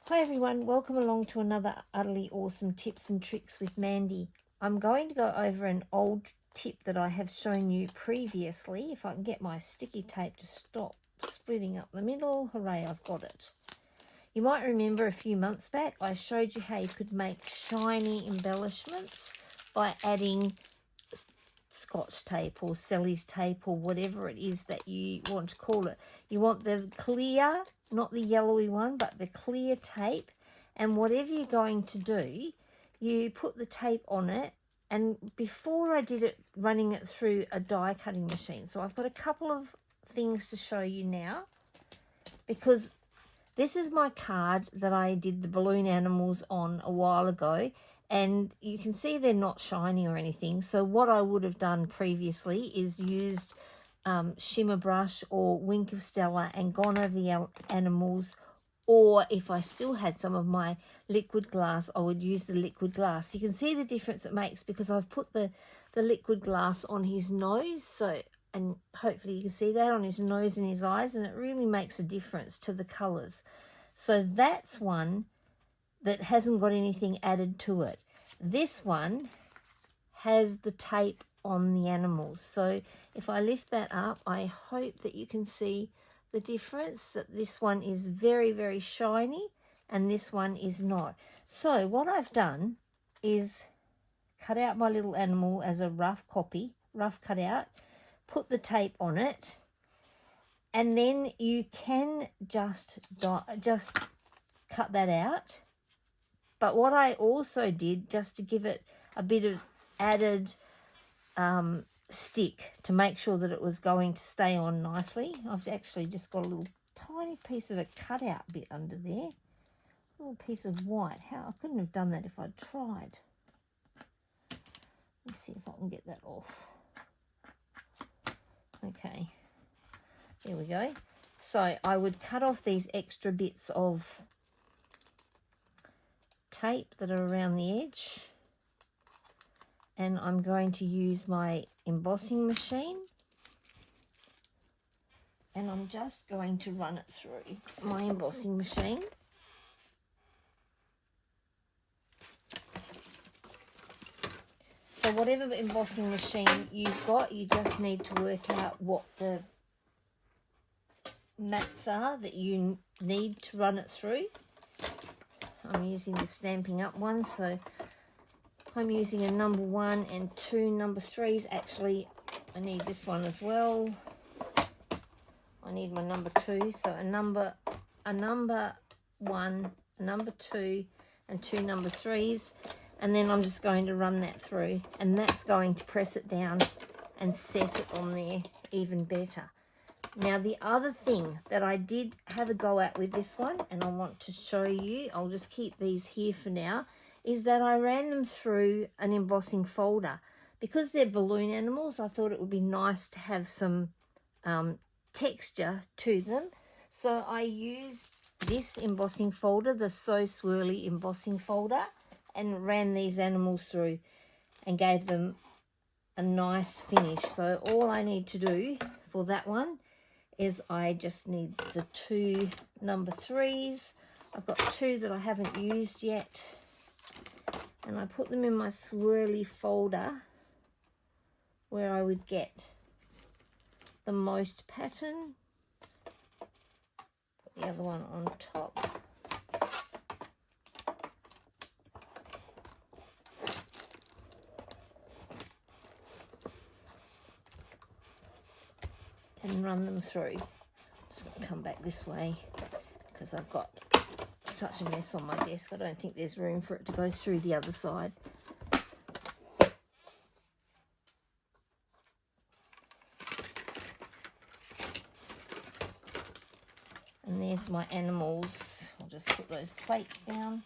Hi everyone, welcome along to another utterly awesome tips and tricks with Mandy. I'm going to go over an old tip that I have shown you previously. If I can get my sticky tape to stop splitting up the middle, hooray, I've got it. You might remember a few months back I showed you how you could make shiny embellishments by adding Scotch tape or Selly's tape or whatever it is that you want to call it. You want the clear, not the yellowy one, but the clear tape. And whatever you're going to do, you put the tape on it. And before I did it, running it through a die cutting machine. So I've got a couple of things to show you now, because this is my card that I did the balloon animals on a while ago. And you can see they're not shiny or anything. So what I would have done previously is used shimmer brush or Wink of Stella and gone over the animals. Or if I still had some of my liquid glass, I would use the liquid glass. You can see the difference it makes because I've put the liquid glass on his nose. So, and hopefully you can see that on his nose and his eyes. And it really makes a difference to the colours. So that's one that hasn't got anything added to it. This one has the tape on the animals. So if I lift that up, I hope that you can see the difference, that this one is very, very shiny and this one is not. So what I've done is cut out my little animal as a rough cutout, put the tape on it, and then you can just cut that out. But what I also did, just to give it a bit of added stick to make sure that it was going to stay on nicely, I've actually just got a little tiny piece of a cutout bit under there. A little piece of white. I couldn't have done that if I'd tried. Let's see if I can get that off. Okay, there we go. So I would cut off these extra bits of tape that are around the edge, and I'm going to use my embossing machine, and I'm just going to run it through my embossing machine. So whatever embossing machine you've got, you just need to work out what the mats are that you need to run it through. I'm using the Stampin' Up one, so I'm using a number 1 and 2 number 3s. Actually, I need this one as well. I need my number 2, so a number 1, a number 2, and 2 number 3s, and then I'm just going to run that through, and that's going to press it down and set it on there even better. Now, the other thing that I did have a go at with this one, and I want to show you, I'll just keep these here for now, is that I ran them through an embossing folder. Because they're balloon animals, I thought it would be nice to have some texture to them. So I used this embossing folder, the So Swirly embossing folder, and ran these animals through and gave them a nice finish. So all I need to do for that one is I just need the 2 number 3s. I've got 2 that I haven't used yet, and I put them in my swirly folder where I would get the most pattern. Put the other one on top. And run them through. I'm just going to come back this way because I've got such a mess on my desk. I don't think there's room for it to go through the other side. And there's my animals. I'll just put those plates down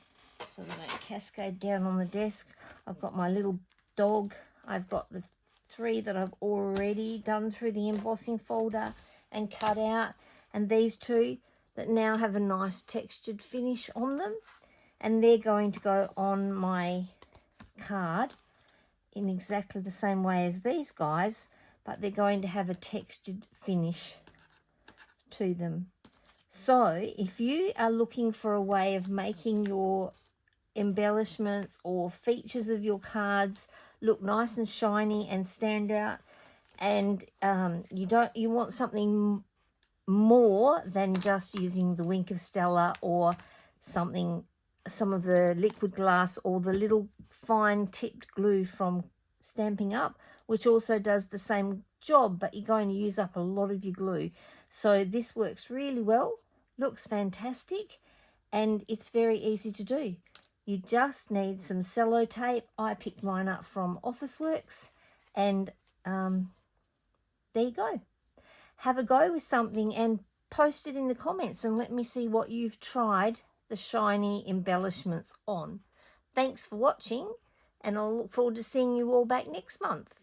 so they don't cascade down on the desk. I've got my little dog. I've got the 3 that I've already done through the embossing folder and cut out, and these 2 that now have a nice textured finish on them, and they're going to go on my card in exactly the same way as these guys, but they're going to have a textured finish to them. So if you are looking for a way of making your embellishments or features of your cards look nice and shiny and stand out, and you want something more than just using the Wink of Stella or some of the liquid glass or the little fine tipped glue from Stamping Up, which also does the same job, but you're going to use up a lot of your glue. So this works really well, looks fantastic, and it's very easy to do. You just need some cello tape. I picked mine up from Officeworks, and there you go. Have a go with something and post it in the comments and let me see what you've tried the shiny embellishments on. Thanks for watching, and I'll look forward to seeing you all back next month.